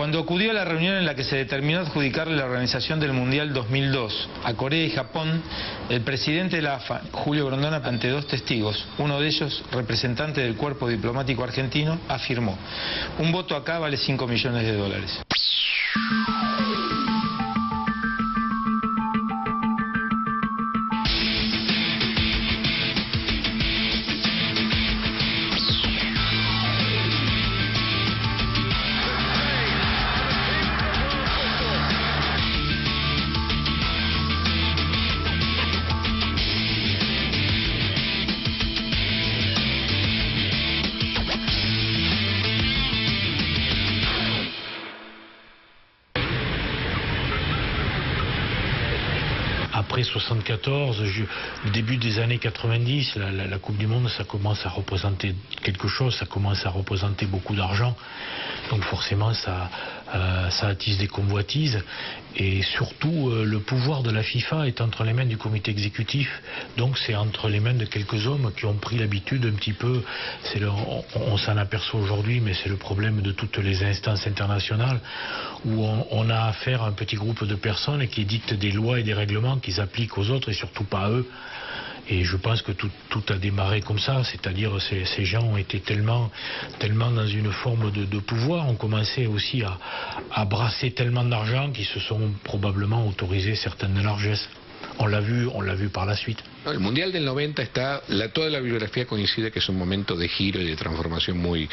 Cuando acudió a la reunión en la que se determinó adjudicarle la organización del Mundial 2002 a Corea y Japón, el presidente de la AFA, Julio Grondona, ante dos testigos, uno de ellos, representante del cuerpo diplomático argentino, afirmó: un voto acá vale 5 millones de dólares. Après 74, le début des années 90, la Coupe du Monde, ça commence à représenter quelque chose, ça commence à représenter beaucoup d'argent. Donc forcément, ça attise des convoitises. Et surtout, le pouvoir de la FIFA est entre les mains du comité exécutif. Donc c'est entre les mains de quelques hommes qui ont pris l'habitude un petit peu, on s'en aperçoit aujourd'hui, mais c'est le problème de toutes les instances internationales, où on a affaire à un petit groupe de personnes qui dictent des lois et des règlements qu'ils appliquent aux autres et surtout pas à eux. Et je pense que tout a démarré comme ça, c'est-à-dire ces gens ont été tellement dans une forme de pouvoir, ont commencé aussi à brasser tellement d'argent qu'ils se sont probablement autorisés certaines largesses. On l'a vu par la suite. El Mundial del 90 toda la bibliografía coincide que es un momento de giro y de transformación muy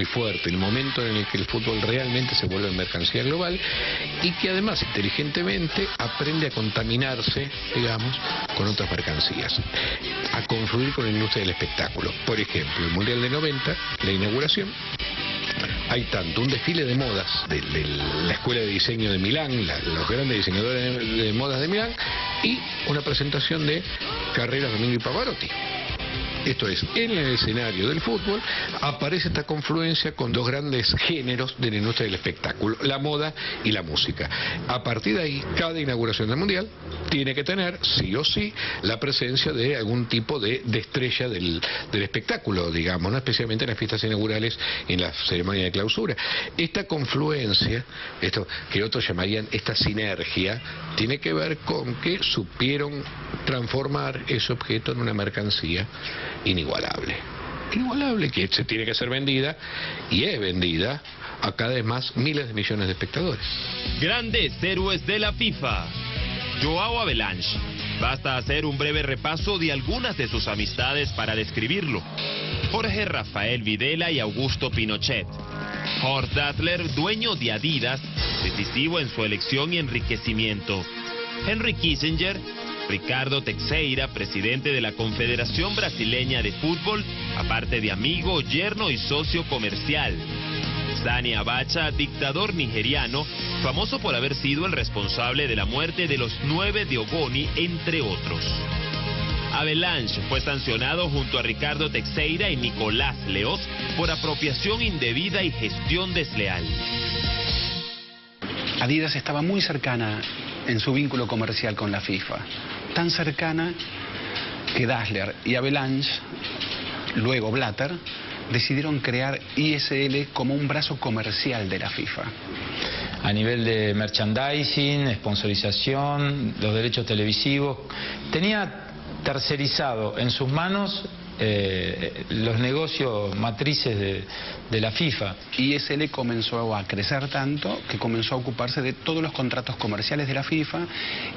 fuerte, el momento en el que el fútbol realmente se vuelve mercancía global y que además inteligentemente aprende a contaminarse, digamos, con otras mercancías, a confluir con la industria del espectáculo. Por ejemplo, el Mundial del 90, la inauguración, hay tanto un desfile de modas de la Escuela de Diseño de Milán, los grandes diseñadores de modas de Milán, y una presentación de Carreras, Domingo y Pavarotti. Esto es, en el escenario del fútbol aparece esta confluencia con dos grandes géneros de la industria del espectáculo, la moda y la música. A partir de ahí, cada inauguración del Mundial tiene que tener, sí o sí, la presencia de algún tipo de estrella del espectáculo, digamos, ¿no? Especialmente en las fiestas inaugurales, en la ceremonia de clausura. Esta confluencia, esto que otros llamarían esta sinergia, tiene que ver con que supieron transformar ese objeto en una mercancía inigualable, que se tiene que ser vendida y es vendida a cada vez más miles de millones de espectadores. Grandes héroes de la FIFA. Joao Havelange. Basta hacer un breve repaso de algunas de sus amistades para describirlo. Jorge Rafael Videla y Augusto Pinochet. Horst Dassler, dueño de Adidas, decisivo en su elección y enriquecimiento. Henry Kissinger. Ricardo Teixeira, presidente de la Confederación Brasileña de Fútbol, aparte de amigo, yerno y socio comercial. Sani Abacha, dictador nigeriano, famoso por haber sido el responsable de la muerte de los 9 de Ogoni, entre otros. Havelange fue sancionado junto a Ricardo Teixeira y Nicolás Leoz por apropiación indebida y gestión desleal. Adidas estaba muy cercana en su vínculo comercial con la FIFA, tan cercana que Dassler y Havelange, luego Blatter, decidieron crear ISL como un brazo comercial de la FIFA. A nivel de merchandising, sponsorización, los derechos televisivos, tenía tercerizado en sus manos los negocios matrices de la FIFA. ISL comenzó a crecer tanto que comenzó a ocuparse de todos los contratos comerciales de la FIFA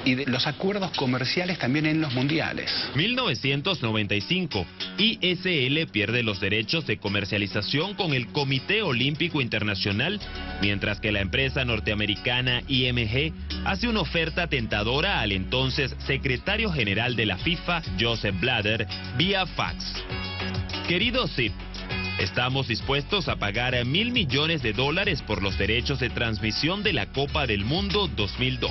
y de los acuerdos comerciales también en los mundiales. 1995, ISL pierde los derechos de comercialización con el Comité Olímpico Internacional, mientras que la empresa norteamericana IMG hace una oferta tentadora al entonces secretario general de la FIFA, Joseph Blatter, vía fax. Querido Zip, estamos dispuestos a pagar $1.000 millones por los derechos de transmisión de la Copa del Mundo 2002.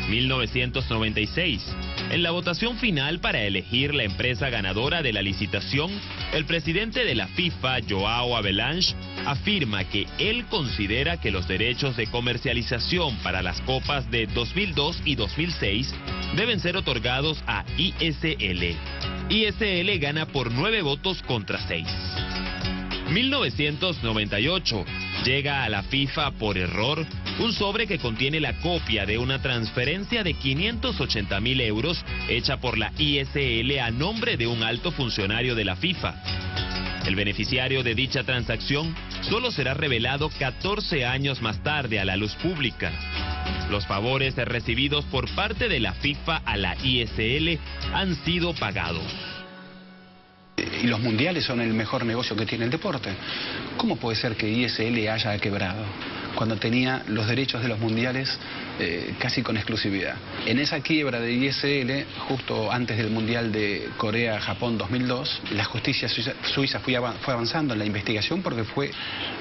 1996. En la votación final para elegir la empresa ganadora de la licitación, el presidente de la FIFA, Joao Havelange, afirma que él considera que los derechos de comercialización para las copas de 2002 y 2006 deben ser otorgados a ISL. ISL gana por 9 votos contra 6. 1998. llega a la FIFA por error un sobre que contiene la copia de una transferencia de 580.000 euros hecha por la ISL a nombre de un alto funcionario de la FIFA. El beneficiario de dicha transacción solo será revelado 14 años más tarde a la luz pública. Los favores recibidos por parte de la FIFA a la ISL han sido pagados. Y los mundiales son el mejor negocio que tiene el deporte. ¿Cómo puede ser que ISL haya quebrado cuando tenía los derechos de los mundiales casi con exclusividad? En esa quiebra de ISL, justo antes del Mundial de Corea-Japón 2002, la justicia suiza fue avanzando en la investigación porque fue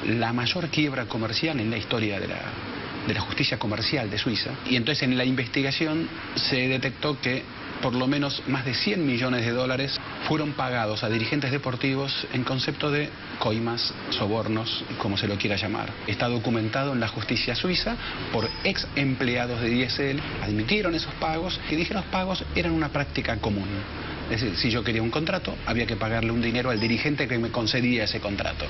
la mayor quiebra comercial en la historia de la justicia comercial de Suiza. Y entonces en la investigación se detectó que por lo menos más de 100 millones de dólares fueron pagados a dirigentes deportivos en concepto de coimas, sobornos, como se lo quiera llamar. Está documentado en la justicia suiza por ex empleados de ISL, admitieron esos pagos y dijeron que los pagos eran una práctica común. Es decir, si yo quería un contrato, había que pagarle un dinero al dirigente que me concedía ese contrato.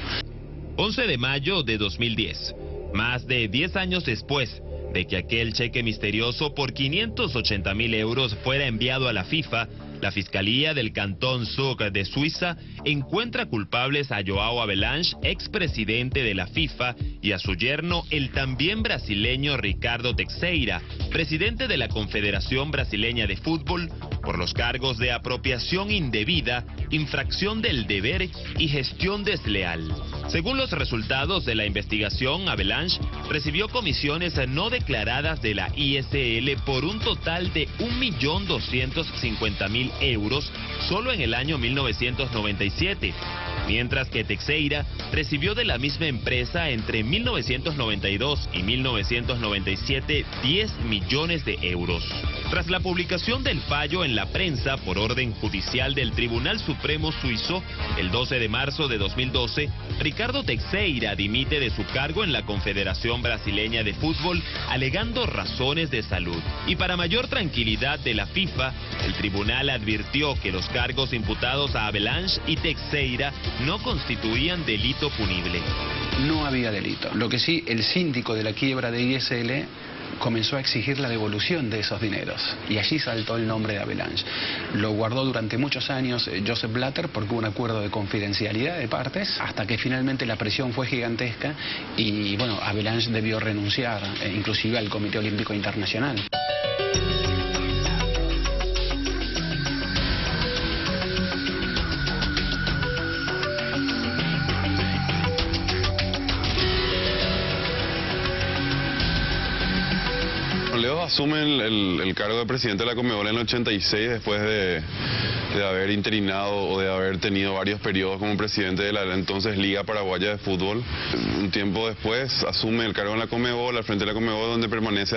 11 de mayo de 2010, más de 10 años después de que aquel cheque misterioso por 580.000 euros fuera enviado a la FIFA, la Fiscalía del Cantón Zug de Suiza encuentra culpables a João Havelange, expresidente de la FIFA, y a su yerno, el también brasileño Ricardo Teixeira, presidente de la Confederación Brasileña de Fútbol, por los cargos de apropiación indebida, infracción del deber y gestión desleal. Según los resultados de la investigación, Havelange recibió comisiones no declaradas de la ISL por un total de 1.250.000 euros solo en el año 1997, mientras que Teixeira recibió de la misma empresa entre 1992 y 1997 10 millones de euros. Tras la publicación del fallo en la prensa por orden judicial del Tribunal Supremo Suizo, el 12 de marzo de 2012, Ricardo Teixeira dimite de su cargo en la Confederación Brasileña de Fútbol alegando razones de salud. Y para mayor tranquilidad de la FIFA, el tribunal advirtió que los cargos imputados a Havelange y Teixeira no constituían delito punible. No había delito. Lo que sí, el síndico de la quiebra de ISL comenzó a exigir la devolución de esos dineros y allí saltó el nombre de Havelange. Lo guardó durante muchos años Joseph Blatter porque hubo un acuerdo de confidencialidad de partes hasta que finalmente la presión fue gigantesca y bueno, Havelange debió renunciar inclusive al Comité Olímpico Internacional. Leo asume el cargo de presidente de la Conmebol en el 86 después de haber interinado o de haber tenido varios periodos como presidente de la entonces Liga Paraguaya de Fútbol. Un tiempo después asume el cargo en la Conmebol, al frente de la Conmebol, donde permanece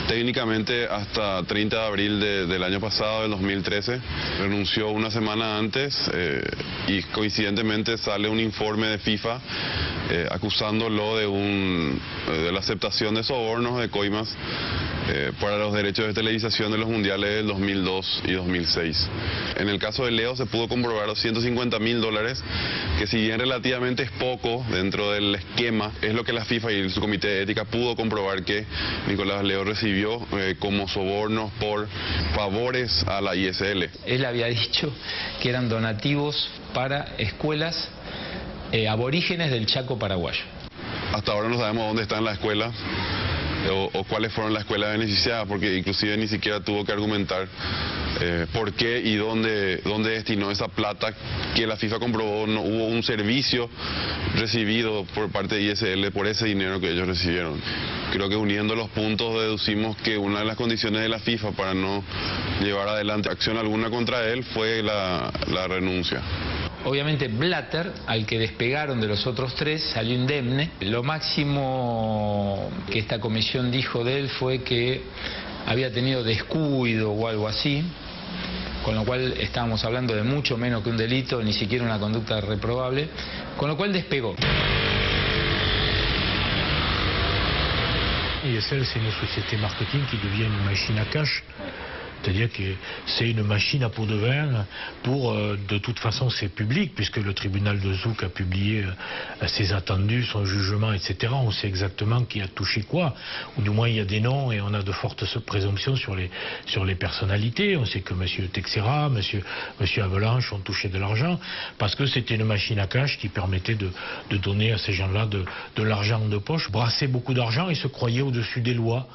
técnicamente hasta 30 de abril del año pasado, del 2013. Renunció una semana antes y coincidentemente sale un informe de FIFA acusándolo de la aceptación de sobornos, de coimas, para los derechos de televisación de los mundiales del 2002 y 2006. En el caso de Leo se pudo comprobar los $150.000, que si bien relativamente es poco dentro del esquema, es lo que la FIFA y su comité de ética pudo comprobar que Nicolás Leo recibió como sobornos por favores a la ISL. Él había dicho que eran donativos para escuelas aborígenes del Chaco paraguayo. Hasta ahora no sabemos dónde está en la escuela o cuáles fueron las escuelas beneficiadas, porque inclusive ni siquiera tuvo que argumentar por qué y dónde destinó esa plata que la FIFA comprobó. No hubo un servicio recibido por parte de ISL por ese dinero que ellos recibieron. Creo que uniendo los puntos deducimos que una de las condiciones de la FIFA para no llevar adelante acción alguna contra él fue la renuncia. Obviamente Blatter, al que despegaron de los otros tres, salió indemne. Lo máximo que esta comisión dijo de él fue que había tenido descuido o algo así, con lo cual estábamos hablando de mucho menos que un delito, ni siquiera una conducta reprobable, con lo cual despegó. ISL, c'est une société marketing qui devient une machine à cash. C'est-à-dire que c'est une machine à pot de vin pour, de toute façon, c'est public, puisque le tribunal de Zouk a publié ses attendus, son jugement, etc. On sait exactement qui a touché quoi, ou du moins il y a des noms et on a de fortes présomptions sur les personnalités. On sait que M. Texera, M. Avalanche ont touché de l'argent, parce que c'était une machine à cash qui permettait de donner à ces gens-là de l'argent de poche, brasser beaucoup d'argent et se croyaient au-dessus des lois.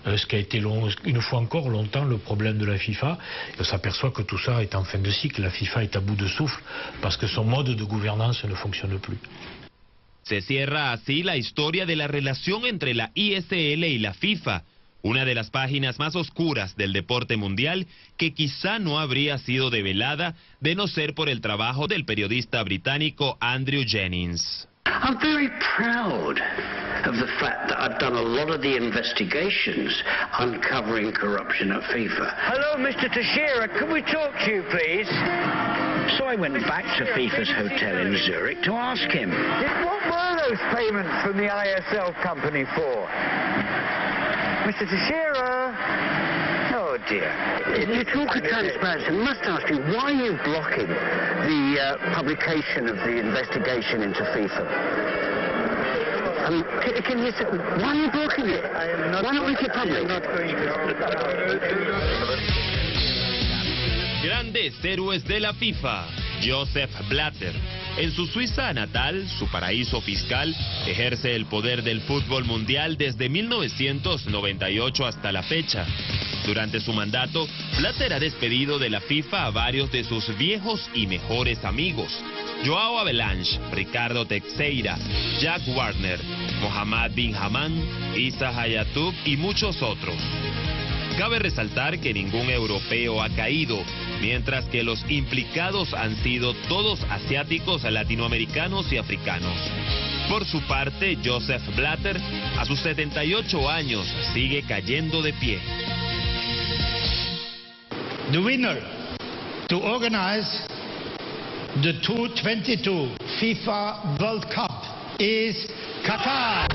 Ce qui a été une fois encore longtemps le problème de la FIFA. On s'aperçoit que tout ça est en fin de cycle. La FIFA est à bout de souffle parce que son mode de gouvernance ne fonctionne plus. Se cierra así la historia de la relación entre la ISL y la FIFA, una de las páginas más oscuras del deporte mundial que quizá no habría sido develada de no ser por el trabajo del periodista británico Andrew Jennings. I'm very proud of the fact that I've done a lot of the investigations uncovering corruption at FIFA. Hello, Mr. Teixeira. Could we talk to you, please? So I went back to FIFA's hotel in Zurich to ask him. What were those payments from the ISL company for? Mr. Teixeira? Oh, dear. If you talk of transparency, I must ask you, why are you blocking the publication of the investigation into FIFA? Can you say, why are you blocking it? Why not make it public? Grandes héroes de la FIFA. Joseph Blatter. En su Suiza natal, su paraíso fiscal, ejerce el poder del fútbol mundial desde 1998 hasta la fecha. Durante su mandato, Blatter ha despedido de la FIFA a varios de sus viejos y mejores amigos. Joao Avalanche, Ricardo Teixeira, Jack Warner, Mohamed bin Hammam, Issa Hayatou y muchos otros. Cabe resaltar que ningún europeo ha caído, mientras que los implicados han sido todos asiáticos, latinoamericanos y africanos. Por su parte, Joseph Blatter, a sus 78 años, sigue cayendo de pie. The winner to organize the 2022 FIFA World Cup is Qatar.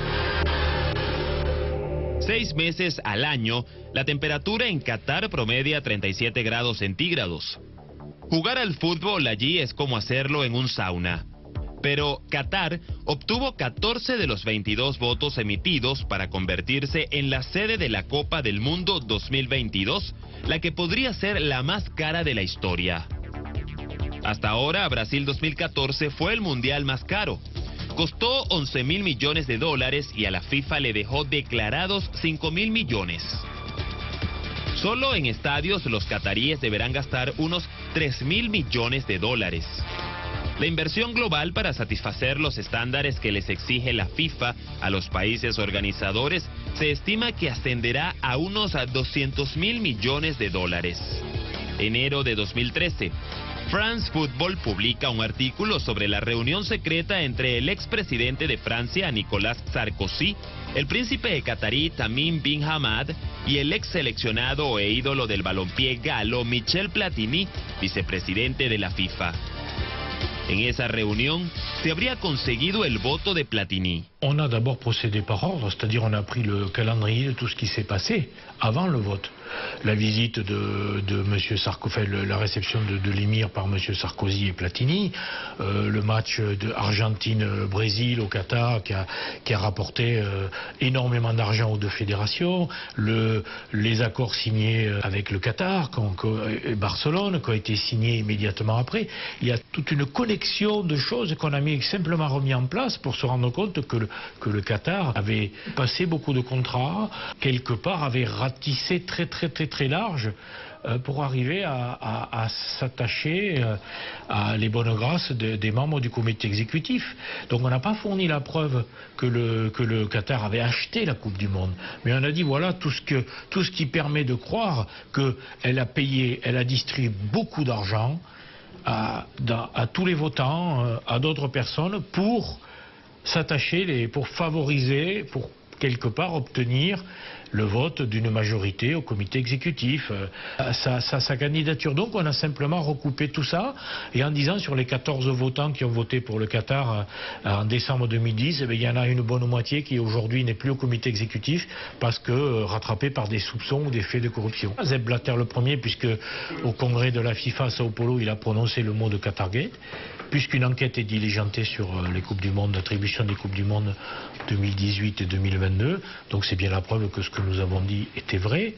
6 meses al año, la temperatura en Qatar promedia 37 grados centígrados. Jugar al fútbol allí es como hacerlo en un sauna. Pero Qatar obtuvo 14 de los 22 votos emitidos para convertirse en la sede de la Copa del Mundo 2022, la que podría ser la más cara de la historia. Hasta ahora, Brasil 2014 fue el mundial más caro. Costó 11.000 millones de dólares y a la FIFA le dejó declarados 5.000 millones. Solo en estadios los cataríes deberán gastar unos 3.000 millones de dólares. La inversión global para satisfacer los estándares que les exige la FIFA a los países organizadores se estima que ascenderá a unos 200.000 millones de dólares. Enero de 2013. France Football publica un artículo sobre la reunión secreta entre el expresidente de Francia, Nicolas Sarkozy, el príncipe catarí Tamim bin Hamad y el ex seleccionado e ídolo del balompié galo Michel Platini, vicepresidente de la FIFA. En esa reunión se habría conseguido el voto de Platini. On a d'abord procédé par ordre, c'est-à-dire on a pris le calendrier de tout ce qui s'est passé avant le vote. La visite de M. Sarkozy, la réception de l'émir par M. Sarkozy et Platini, le match de Argentine-Brésil au Qatar qui a rapporté énormément d'argent aux deux fédérations, les accords signés avec le Qatar et Barcelone qui ont été signés immédiatement après. Il y a toute une connexion de choses qu'on a simplement remis en place pour se rendre compte que le Qatar avait passé beaucoup de contrats, quelque part avait ratissé très large pour arriver à s'attacher à les bonnes grâces des membres du comité exécutif. Donc on n'a pas fourni la preuve que le Qatar avait acheté la Coupe du Monde, mais on a dit voilà tout ce qui permet de croire qu'elle a payé, elle a distribué beaucoup d'argent à tous les votants, à d'autres personnes pour s'attacher, pour favoriser, pour quelque part obtenir le vote d'une majorité au comité exécutif, sa candidature. Donc on a simplement recoupé tout ça, et en disant sur les 14 votants qui ont voté pour le Qatar en décembre 2010, eh bien, il y en a une bonne moitié qui aujourd'hui n'est plus au comité exécutif parce que rattrapé par des soupçons ou des faits de corruption. Sepp Blatter le premier, puisque au congrès de la FIFA à Sao Paulo, il a prononcé le mot de Qatargate, puisqu'une enquête est diligentée sur les Coupes du Monde, l'attribution des Coupes du Monde 2018 et 2022. Donc c'est bien la preuve que ce que nous avons dit était vrai.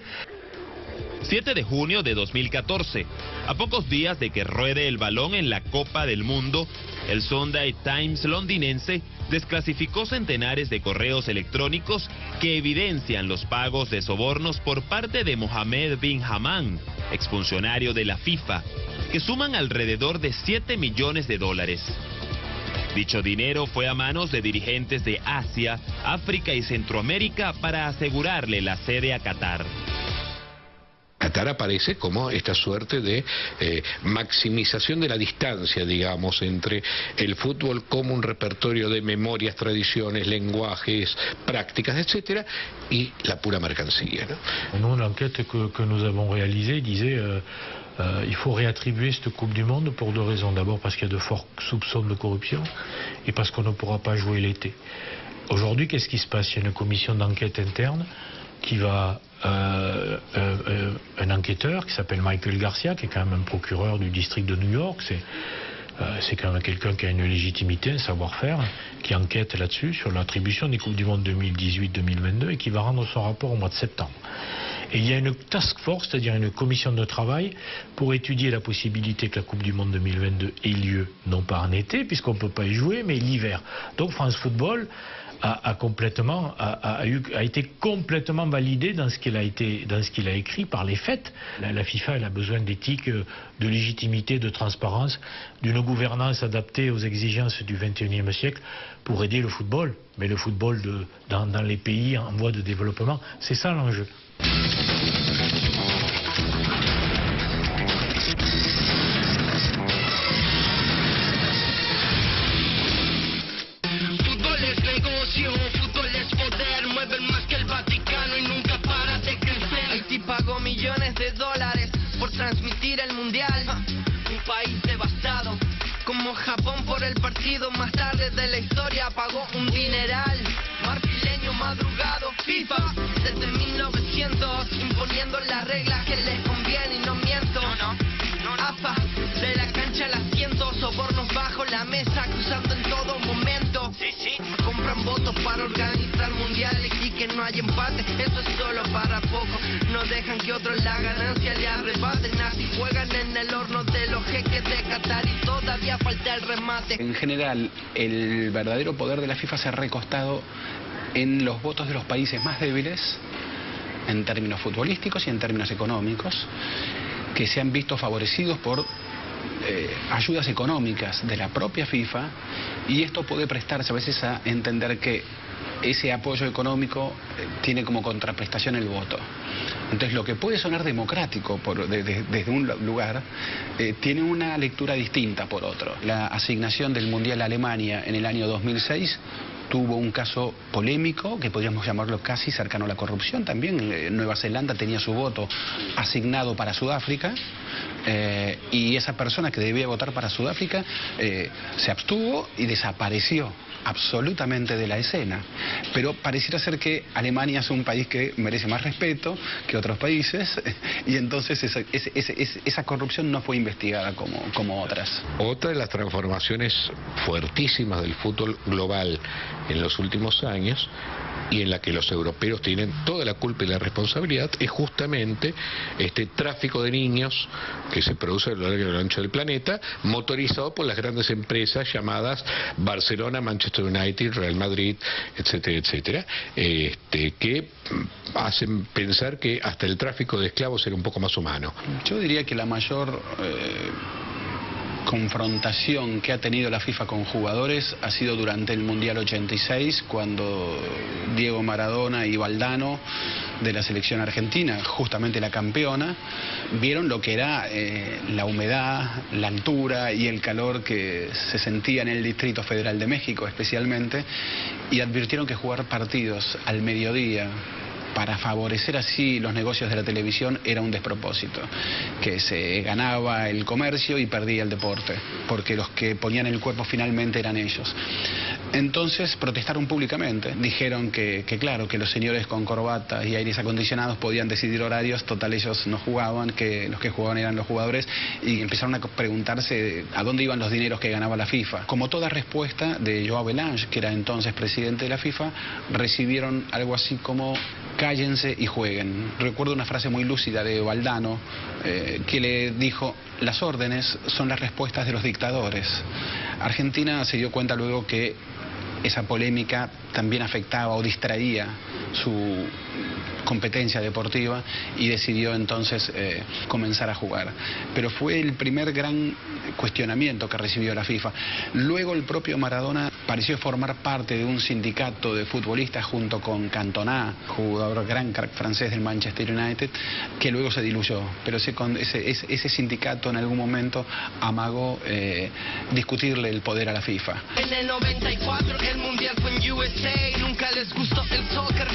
7 de junio de 2014, a pocos días de que ruede el balón en la Copa del Mundo, el Sunday Times londinense desclasificó centenares de correos electrónicos que evidencian los pagos de sobornos por parte de Mohammed bin Hammam, exfuncionario de la FIFA, que suman alrededor de 7 millones de dólares. Dicho dinero fue a manos de dirigentes de Asia, África y Centroamérica para asegurarle la sede a Qatar. Qatar aparece como esta suerte de maximización de la distancia, digamos, entre el fútbol como un repertorio de memorias, tradiciones, lenguajes, prácticas, etcétera, y la pura mercancía, ¿no? Nous, l'enquête que nous avons réalisée disait il faut réattribuer cette Coupe du Monde pour deux raisons. D'abord parce qu'il y a de forts soupçons de corruption et parce qu'on ne pourra pas jouer l'été. Aujourd'hui, qu'est-ce qui se passe? Il y a une commission d'enquête interne qui va... un enquêteur qui s'appelle Michael Garcia, qui est quand même un procureur du district de New York, c'est quand même quelqu'un qui a une légitimité, un savoir-faire, qui enquête là-dessus, sur l'attribution des Coupes du Monde 2018-2022 et qui va rendre son rapport au mois de septembre. Et il y a une task force, c'est-à-dire une commission de travail, pour étudier la possibilité que la Coupe du Monde 2022 ait lieu, non pas en été, puisqu'on ne peut pas y jouer, mais l'hiver. Donc France Football a été complètement validé dans ce qu'il a écrit par les faits. La FIFA, elle a besoin d'éthique, de légitimité, de transparence, d'une gouvernance adaptée aux exigences du XXIe siècle pour aider le football. Mais le football dans les pays en voie de développement, c'est ça l'enjeu. Pagó millones de dólares por transmitir el mundial. Un país devastado como Japón por el partido más tarde de la historia pagó un dineral. Marfileño madrugado, FIFA desde 1900 imponiendo las reglas que les conviene y no miento. AFA de la cancha al asiento, sobornos bajo la mesa acusando en todo momento. Compran votos para organizar mundiales y que no hay empate, eso es solo para poco. No dejan que otros la ganancia le arrebaten, así juegan en el horno de los jeques de Qatar y todavía falta el remate. En general, el verdadero poder de la FIFA se ha recostado en los votos de los países más débiles, en términos futbolísticos y en términos económicos, que se han visto favorecidos por ayudas económicas de la propia FIFA, y esto puede prestarse a veces a entender que ese apoyo económico tiene como contraprestación el voto. Entonces lo que puede sonar democrático desde un lugar tiene una lectura distinta por otro. La asignación del Mundial a Alemania en el año 2006 tuvo un caso polémico, que podríamos llamarlo casi cercano a la corrupción también. Nueva Zelanda tenía su voto asignado para Sudáfrica, y esa persona que debía votar para Sudáfrica se abstuvo y desapareció absolutamente de la escena. Pero pareciera ser que Alemania es un país que merece más respeto que otros países, y entonces esa corrupción no fue investigada como otras. Otra de las transformaciones fuertísimas del fútbol global en los últimos años, y en la que los europeos tienen toda la culpa y la responsabilidad, es justamente este tráfico de niños que se produce a lo largo y a lo ancho del planeta, motorizado por las grandes empresas llamadas Manchester United, Real Madrid, etcétera, etcétera, que hacen pensar que hasta el tráfico de esclavos era un poco más humano. Yo diría que la mayor confrontación que ha tenido la FIFA con jugadores ha sido durante el Mundial 86, cuando Diego Maradona y Valdano de la selección argentina, justamente la campeona, vieron lo que era la humedad, la altura y el calor que se sentía en el Distrito Federal de México especialmente, y advirtieron que jugar partidos al mediodía para favorecer así los negocios de la televisión era un despropósito, que se ganaba el comercio y perdía el deporte, porque los que ponían el cuerpo finalmente eran ellos. Entonces protestaron públicamente, dijeron que claro, que los señores con corbatas y aires acondicionados podían decidir horarios, total ellos no jugaban, que los que jugaban eran los jugadores, y empezaron a preguntarse a dónde iban los dineros que ganaba la FIFA. Como toda respuesta de Joao Belange, que era entonces presidente de la FIFA, recibieron algo así como: cállense y jueguen. Recuerdo una frase muy lúcida de Valdano, que le dijo: las órdenes son las respuestas de los dictadores. Argentina se dio cuenta luego que esa polémica también afectaba o distraía su competencia deportiva y decidió entonces comenzar a jugar. Pero fue el primer gran cuestionamiento que recibió la FIFA. Luego el propio Maradona pareció formar parte de un sindicato de futbolistas junto con Cantona, jugador gran crack francés del Manchester United, que luego se diluyó. Pero ese sindicato en algún momento amagó discutirle el poder a la FIFA. En el 94 el mundial fue en USA, nunca les gustó el soccer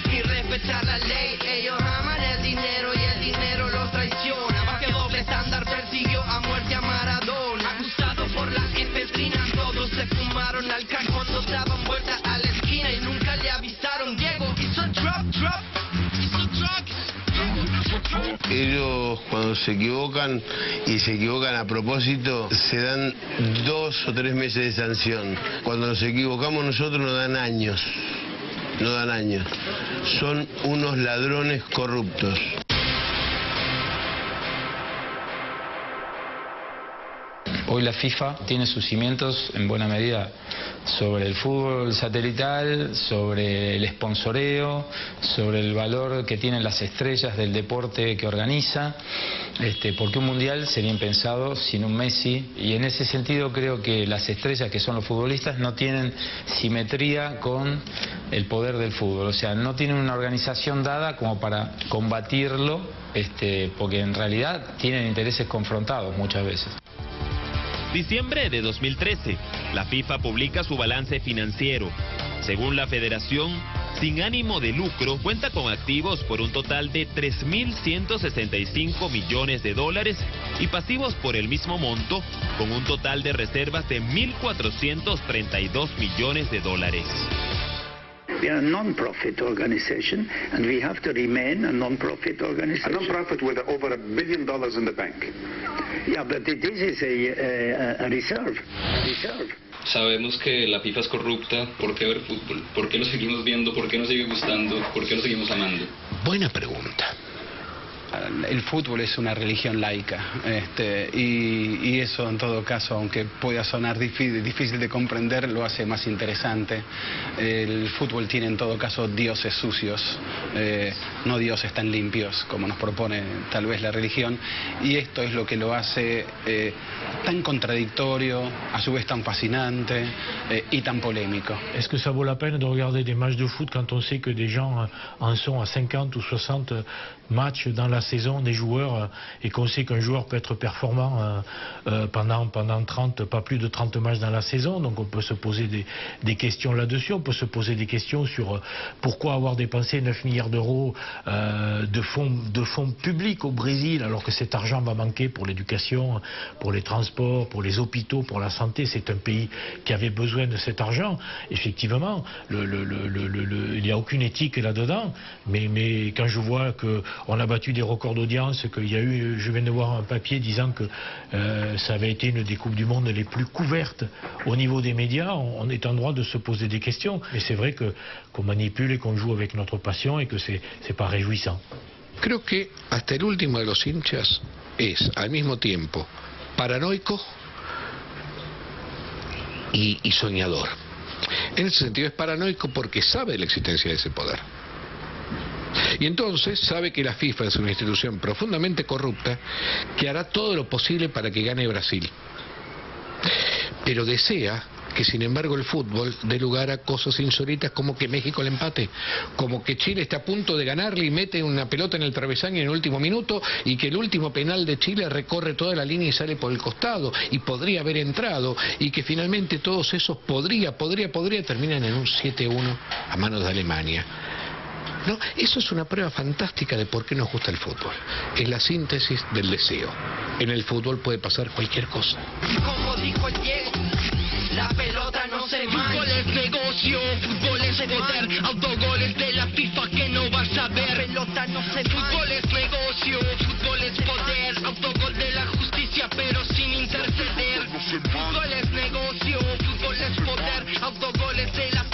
ni respetar la ley. Ellos aman el dinero y el dinero los traiciona. Más que doble estándar persiguió a muerte a Maradona. Acusado por la efedrina, todos se fumaron al crack cuando daban vuelta a la esquina y nunca le avisaron. Diego hizo drop, hizo drop. Ellos cuando se equivocan, y se equivocan a propósito, se dan 2 o 3 meses de sanción. Cuando nos equivocamos nosotros nos dan años. No dan años. Son unos ladrones corruptos. Hoy la FIFA tiene sus cimientos en buena medida sobre el fútbol satelital, sobre el sponsoreo, sobre el valor que tienen las estrellas del deporte que organiza, porque un mundial sería impensado sin un Messi, y en ese sentido creo que las estrellas que son los futbolistas no tienen simetría con el poder del fútbol, o sea, no tienen una organización dada como para combatirlo, porque en realidad tienen intereses confrontados muchas veces. Diciembre de 2013, la FIFA publica su balance financiero. Según la federación, sin ánimo de lucro, cuenta con activos por un total de $3.165 millones y pasivos por el mismo monto, con un total de reservas de $1.432 millones. We are a non-profit organization, and we have to remain a non-profit organization. A non-profit with over $1 billion in the bank. Yeah, but this is a reserve. Sabemos que la FIFA es corrupta. ¿Por qué ver fútbol? ¿Por qué lo seguimos viendo? ¿Por qué nos sigue gustando? ¿Por qué lo seguimos amando? Buena pregunta. El fútbol es una religión laica, y eso en todo caso, aunque pueda sonar difícil de comprender, lo hace más interesante. El fútbol tiene en todo caso dioses sucios, no dioses tan limpios como nos propone tal vez la religión, y esto es lo que lo hace tan contradictorio, a su vez tan fascinante y tan polémico. Est-ce que ça vaut la peine de regarder des matchs de foot quand on sait que des gens en sont à 50 ou 60 matchs dans la saison, des joueurs, et qu'on sait qu'un joueur peut être performant pendant 30, pas plus de 30 matchs dans la saison, donc on peut se poser des questions là-dessus, on peut se poser des questions sur pourquoi avoir dépensé 9 milliards d'euros de fonds publics au Brésil, alors que cet argent va manquer pour l'éducation, pour les transports, pour les hôpitaux, pour la santé. C'est un pays qui avait besoin de cet argent. Effectivement, il n'y a aucune éthique là-dedans, mais quand je vois qu'on a battu des records d'audience, qu'il y a eu, je viens de voir un papier disant que ça avait été une des Coupes du Monde les plus couvertes au niveau des médias, on est en droit de se poser des questions. Et c'est vrai qu'on manipule et qu'on joue avec notre passion et que c'est pas réjouissant. Creo que hasta el último de los hinchas es al mismo tiempo paranoico y soñador. En ese sentido es paranoico porque sabe de la existencia de ese poder. Y entonces sabe que la FIFA es una institución profundamente corrupta que hará todo lo posible para que gane Brasil. Pero desea que sin embargo el fútbol dé lugar a cosas insólitas como que México le empate, como que Chile está a punto de ganarle y mete una pelota en el travesaño en el último minuto y que el último penal de Chile recorre toda la línea y sale por el costado y podría haber entrado y que finalmente todos esos podría terminan en un 7-1 a manos de Alemania. ¿No? Eso es una prueba fantástica de por qué nos gusta el fútbol. Es la síntesis del deseo. En el fútbol puede pasar cualquier cosa. Como dijo el Diego, la pelota no se manda. Fútbol es negocio, fútbol es poder, autogoles de la FIFA que no vas a ver. Pelota no se manda. Fútbol es negocio, fútbol es poder, autogol de la justicia pero sin interceder. Fútbol es negocio, fútbol es poder, autogoles de la